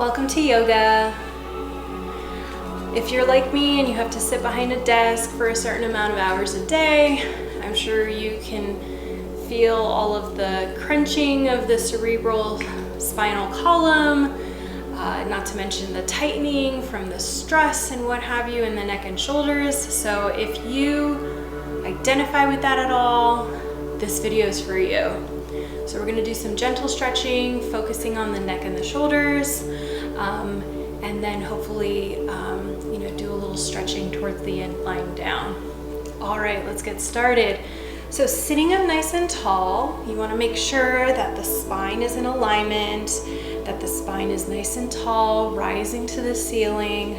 Welcome to yoga. If you're like me and you have to sit behind a desk for a certain amount of hours a day, I'm sure you can feel all of the crunching of the cerebral spinal column, not to mention the tightening from the stress and what have you in the neck and shoulders. So if you identify with that at all, this video is for you. So we're gonna do some gentle stretching, focusing on the neck and the shoulders, and then hopefully, do a little stretching towards the end, lying down. All right, let's get started. So sitting up nice and tall, you wanna make sure that the spine is in alignment, that the spine is nice and tall, rising to the ceiling.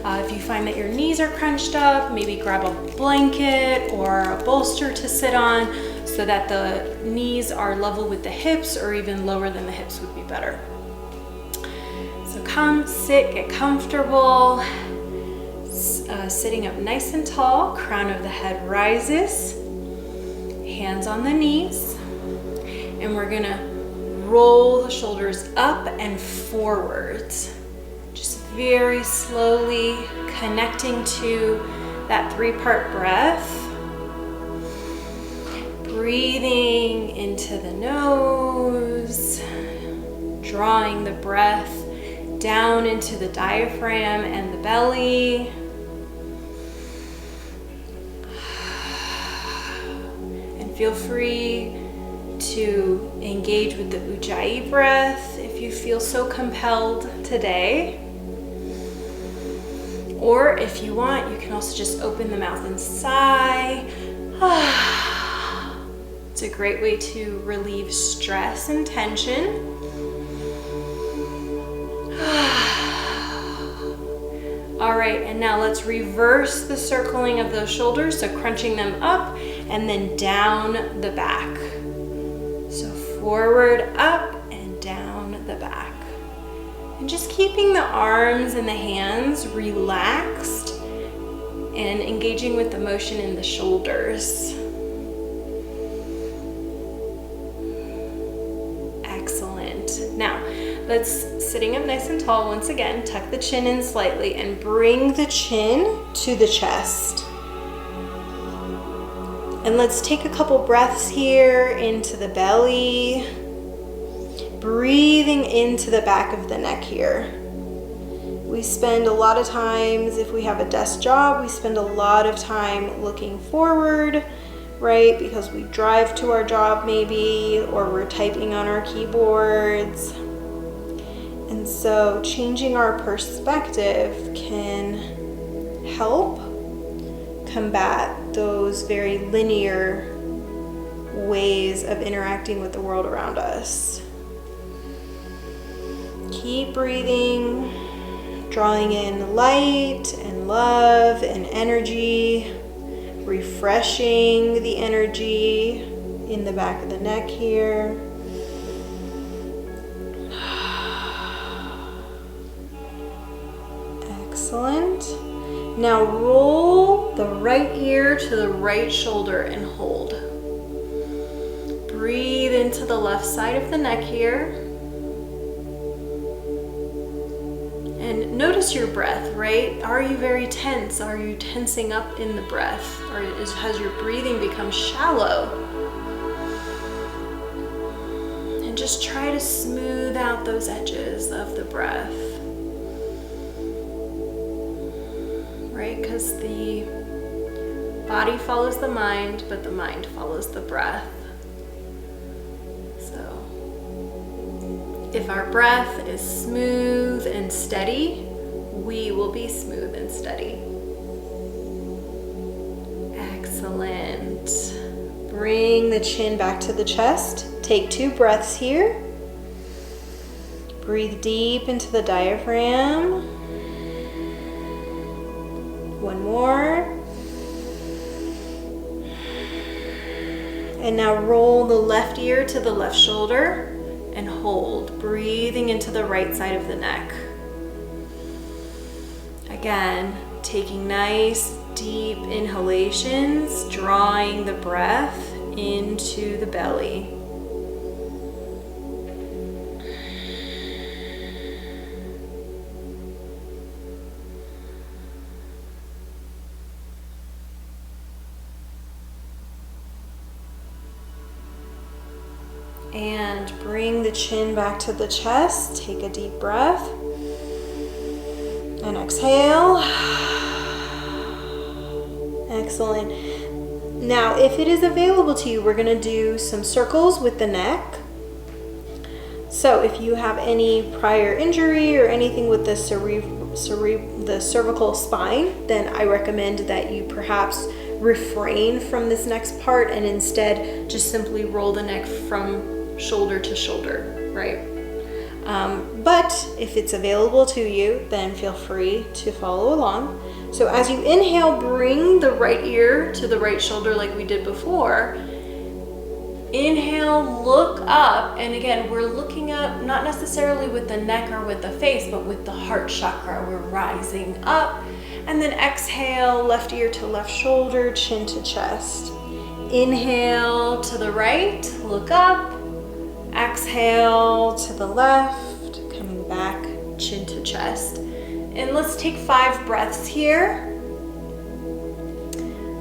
If you find that your knees are crunched up, maybe grab a blanket or a bolster to sit on so that the knees are level with the hips, or even lower than the hips would be better. So come, sit, get comfortable. Sitting up nice and tall, crown of the head rises, hands on the knees, and we're gonna roll the shoulders up and forwards. Just very slowly connecting to that 3-part breath. Breathing into the nose, drawing the breath down into the diaphragm and the belly. And feel free to engage with the Ujjayi breath if you feel so compelled today. Or if you want, you can also just open the mouth and sigh. It's a great way to relieve stress and tension. All right, and now let's reverse the circling of those shoulders, so crunching them up and then down the back. So forward, up, and down the back. And just keeping the arms and the hands relaxed and engaging with the motion in the shoulders. Now, sitting up nice and tall once again, tuck the chin in slightly and bring the chin to the chest. And let's take a couple breaths here into the belly, breathing into the back of the neck here. We spend a lot of times, if we have a desk job, we spend a lot of time looking forward, right? Because we drive to our job maybe, or we're typing on our keyboards. And so changing our perspective can help combat those very linear ways of interacting with the world around us. Keep breathing, drawing in light and love and energy, refreshing the energy in the back of the neck here. Excellent. Now roll the right ear to the right shoulder and hold. Breathe into the left side of the neck here. And notice your breath, right? Are you very tense? Are you tensing up in the breath? Or has your breathing become shallow? And just try to smooth out those edges of the breath. Right? Because the body follows the mind, but the mind follows the breath. So if our breath is smooth and steady, we will be smooth and steady. Excellent. Bring the chin back to the chest. Take 2 breaths here. Breathe deep into the diaphragm. One more. And now roll the left ear to the left shoulder and hold, breathing into the right side of the neck. Again, taking nice deep inhalations, drawing the breath into the belly. And bring the chin back to the chest. Take a deep breath. And exhale. Excellent. Now, if it is available to you, we're going to do some circles with the neck. So if you have any prior injury or anything with the cervical spine, then I recommend that you perhaps refrain from this next part and instead just simply roll the neck from shoulder to shoulder, right? But if it's available to you, then feel free to follow along. So as you inhale, bring the right ear to the right shoulder like we did before. Inhale, look up, and again, we're looking up not necessarily with the neck or with the face, but with the heart chakra. We're rising up, and then exhale, left ear to left shoulder, chin to chest. Inhale to the right, look up. Exhale to the left, coming back, chin to chest. And let's take 5 breaths here.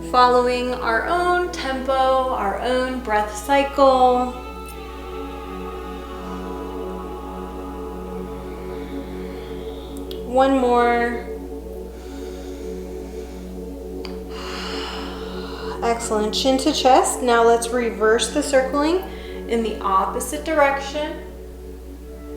Following our own tempo, our own breath cycle. One more. Excellent. Chin to chest. Now let's reverse the circling in the opposite direction.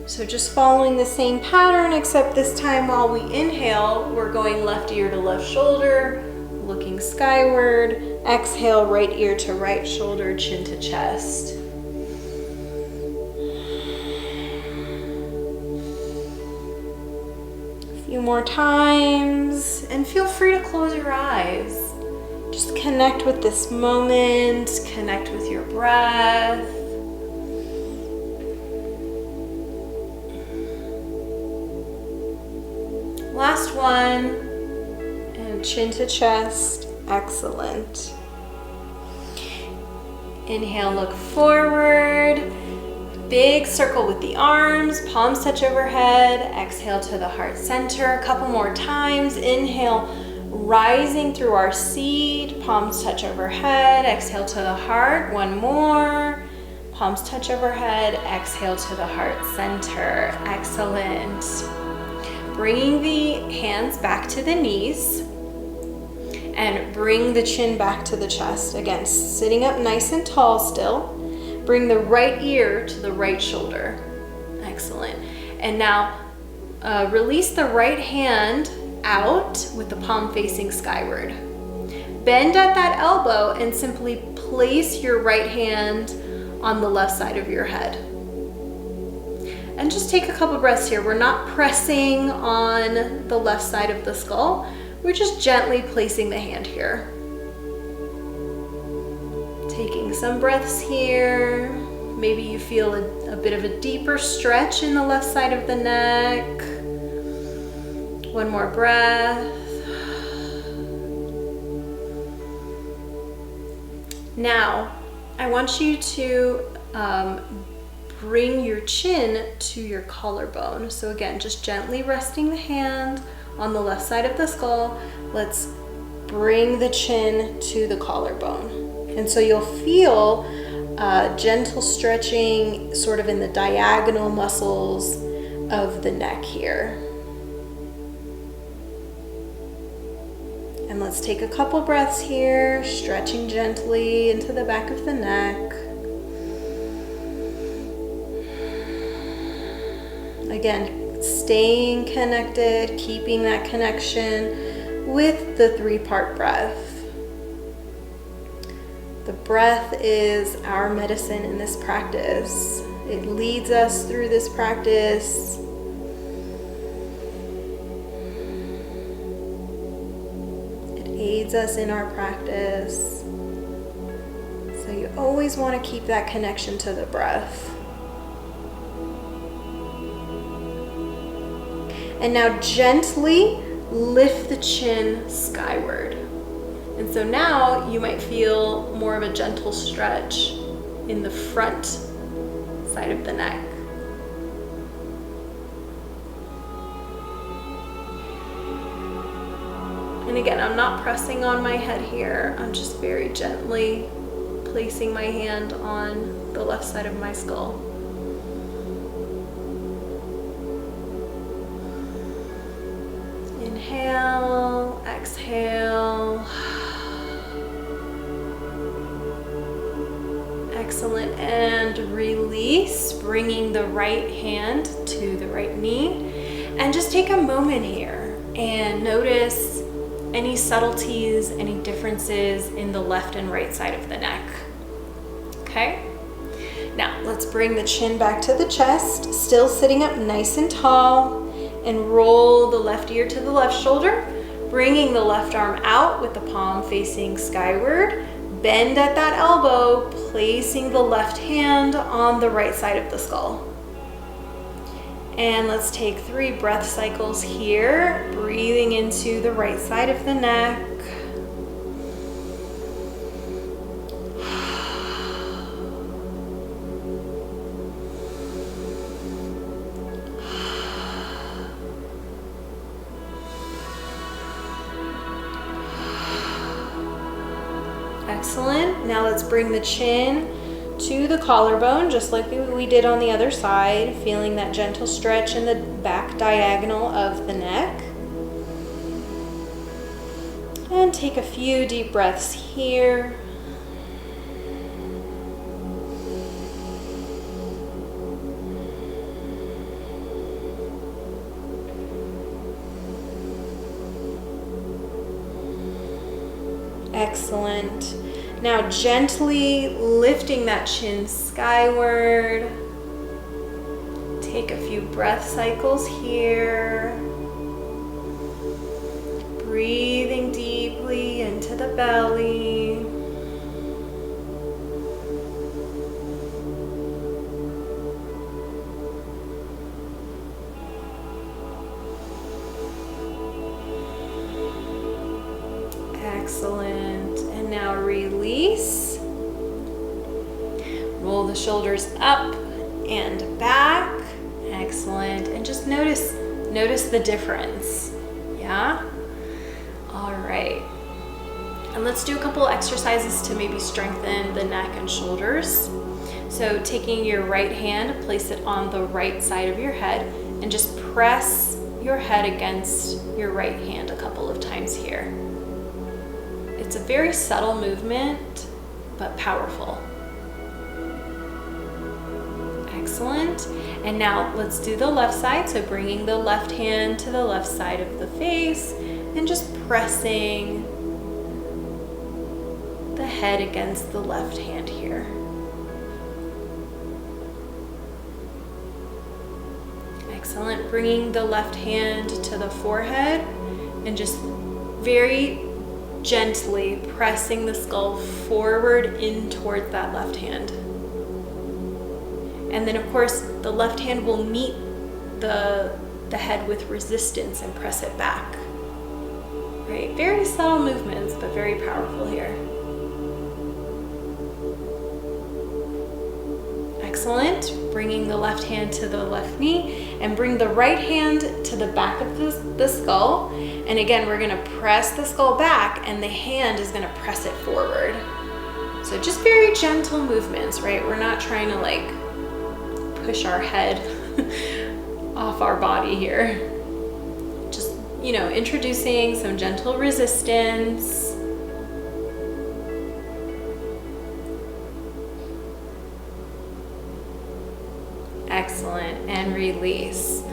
So just following the same pattern, except this time while we inhale, we're going left ear to left shoulder, looking skyward. Exhale, right ear to right shoulder, chin to chest. A few more times, and feel free to close your eyes. Just connect with this moment, connect with your breath. Last one, and chin to chest. Excellent. Inhale, look forward. Big circle with the arms, palms touch overhead. Exhale to the heart center. A couple more times. Inhale, rising through our seat, palms touch overhead. Exhale to the heart. One more. Palms touch overhead. Exhale to the heart center. Excellent. Bringing the hands back to the knees and bring the chin back to the chest. Again, sitting up nice and tall still. Bring the right ear to the right shoulder. Excellent. And now release the right hand out with the palm facing skyward. Bend at that elbow and simply place your right hand on the left side of your head. And just take a couple breaths here. We're not pressing on the left side of the skull. We're just gently placing the hand here. Taking some breaths here. Maybe you feel a bit of a deeper stretch in the left side of the neck. One more breath. Now, I want you to bring your chin to your collarbone. So again, just gently resting the hand on the left side of the skull. Let's bring the chin to the collarbone. And so you'll feel gentle stretching sort of in the diagonal muscles of the neck here. And let's take a couple breaths here, stretching gently into the back of the neck. Again, staying connected, keeping that connection with the 3-part breath. The breath is our medicine in this practice. It leads us through this practice. It aids us in our practice. So you always want to keep that connection to the breath. And now gently lift the chin skyward. And so now you might feel more of a gentle stretch in the front side of the neck. And again, I'm not pressing on my head here. I'm just very gently placing my hand on the left side of my skull. Inhale, exhale. Excellent, and release, bringing the right hand to the right knee. And just take a moment here and notice any subtleties, any differences in the left and right side of the neck. Okay? Now, let's bring the chin back to the chest, still sitting up nice and tall, and roll the left ear to the left shoulder, bringing the left arm out with the palm facing skyward. Bend at that elbow, placing the left hand on the right side of the skull. And let's take 3 breath cycles here, breathing into the right side of the neck. Excellent. Now let's bring the chin to the collarbone, just like we did on the other side, feeling that gentle stretch in the back diagonal of the neck. And take a few deep breaths here. Excellent. Now gently lifting that chin skyward. Take a few breath cycles here. Breathing deeply into the belly. Excellent. And now release. Roll the shoulders up and back. Excellent. And just notice the difference. Yeah? All right. And let's do a couple exercises to maybe strengthen the neck and shoulders. So taking your right hand, place it on the right side of your head and just press your head against your right hand a couple of times here. It's a very subtle movement, but powerful. Excellent. And now let's do the left side. So bringing the left hand to the left side of the face and just pressing the head against the left hand here. Excellent. Bringing the left hand to the forehead and just very gently pressing the skull forward in towards that left hand. And then of course the left hand will meet the head with resistance and press it back. Right? Very subtle movements, but very powerful here. Excellent. Bringing the left hand to the left knee and bring the right hand to the back of the skull. And again, we're going to press the skull back and the hand is going to press it forward. So just very gentle movements, right? We're not trying to like push our head off our body here. Just, introducing some gentle resistance. Excellent, and release.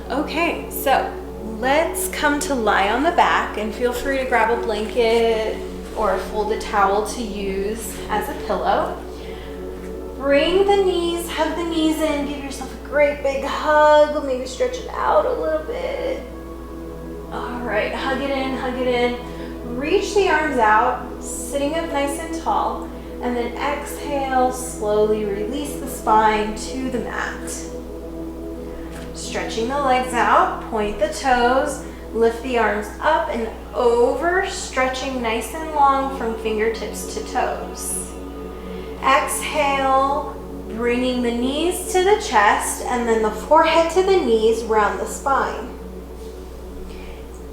Okay, so let's come to lie on the back and feel free to grab a blanket or a folded towel to use as a pillow. Bring the knees, hug the knees in, give yourself a great big hug, maybe stretch it out a little bit. All right, hug it in. Reach the arms out, sitting up nice and tall, and then exhale, slowly release the spine to the mat. Stretching the legs out, point the toes, lift the arms up and over, stretching nice and long from fingertips to toes. Exhale, bringing the knees to the chest and then the forehead to the knees, round the spine.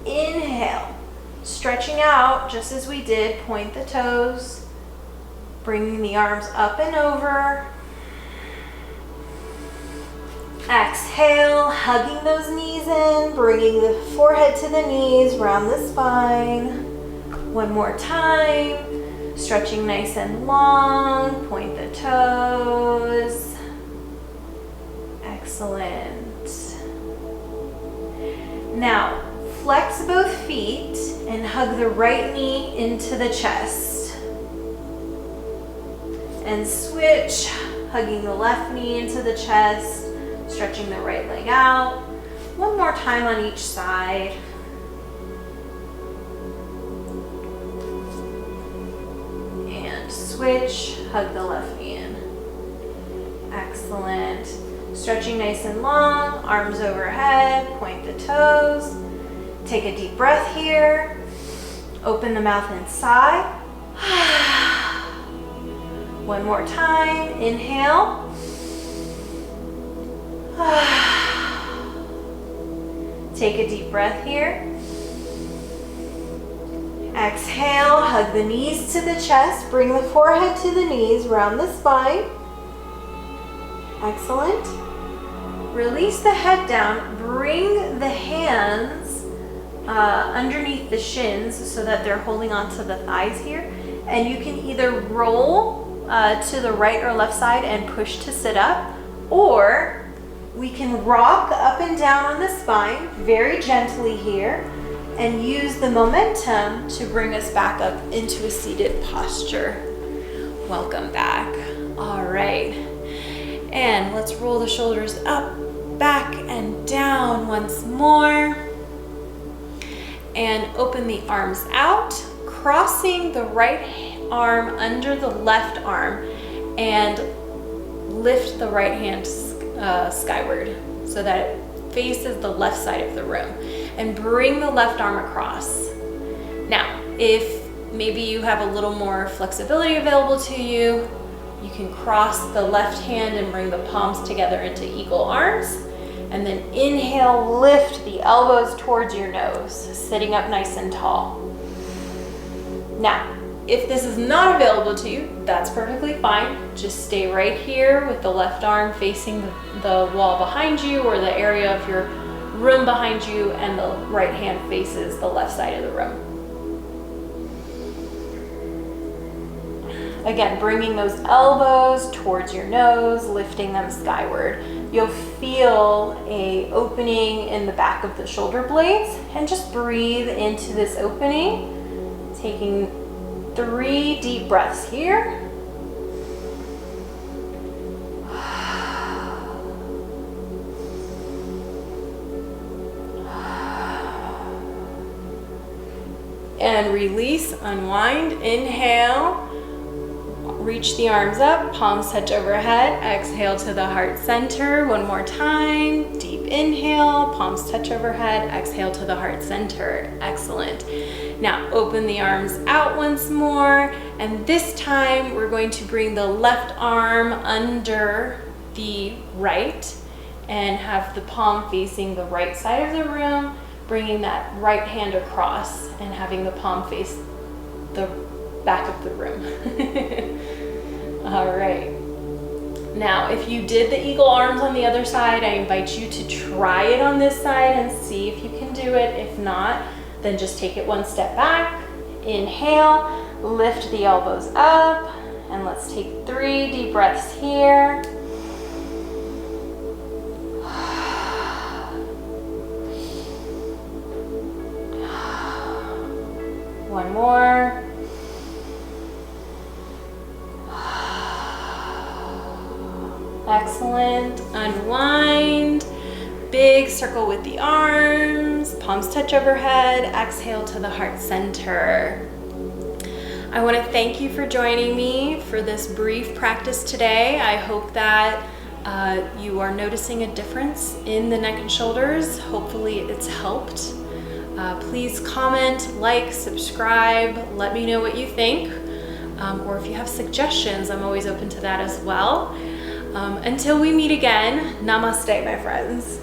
Inhale, stretching out just as we did, point the toes, bringing the arms up and over. Exhale, hugging those knees in, bringing the forehead to the knees, round the spine. One more time, stretching nice and long, point the toes. Excellent. Now, flex both feet and hug the right knee into the chest. And switch, hugging the left knee into the chest. Stretching the right leg out. One more time on each side. And switch, hug the left knee in. Excellent. Stretching nice and long, arms overhead, point the toes. Take a deep breath here. Open the mouth and sigh. One more time, inhale. Take a deep breath here. Exhale, hug the knees to the chest, bring the forehead to the knees, round the spine. Excellent. Release the head down, bring the hands underneath the shins so that they're holding onto the thighs here. And you can either roll to the right or left side and push to sit up, or we can rock up and down on the spine very gently here and use the momentum to bring us back up into a seated posture. Welcome back. All right. And let's roll the shoulders up, back, and down once more. And open the arms out, crossing the right arm under the left arm and lift the right hand skyward so that it faces the left side of the room, and bring the left arm across. Now, if maybe you have a little more flexibility available to you, you can cross the left hand and bring the palms together into eagle arms, and then inhale, lift the elbows towards your nose, sitting up nice and tall. Now, if this is not available to you, that's perfectly fine. Just stay right here with the left arm facing the wall behind you or the area of your room behind you, and the right hand faces the left side of the room. Again, bringing those elbows towards your nose, lifting them skyward. You'll feel an opening in the back of the shoulder blades, and just breathe into this opening, taking 3 deep breaths here. And release, unwind, inhale, reach the arms up, palms touch overhead, exhale to the heart center. One more time, deep inhale, palms touch overhead, exhale to the heart center. Excellent. Now open the arms out once more, and this time we're going to bring the left arm under the right and have the palm facing the right side of the room, bringing that right hand across and having the palm face the back of the room. All right. Now, if you did the eagle arms on the other side, I invite you to try it on this side and see if you can do it. If not, then just take it one step back. Inhale, lift the elbows up, and let's take 3 deep breaths here. One more. Excellent. Unwind. Big circle with the arms. Palms touch overhead. Exhale to the heart center. I want to thank you for joining me for this brief practice today. I hope that you are noticing a difference in the neck and shoulders. Hopefully it's helped. Please comment, like, subscribe, let me know what you think. Or if you have suggestions, I'm always open to that as well. Until we meet again, namaste, my friends.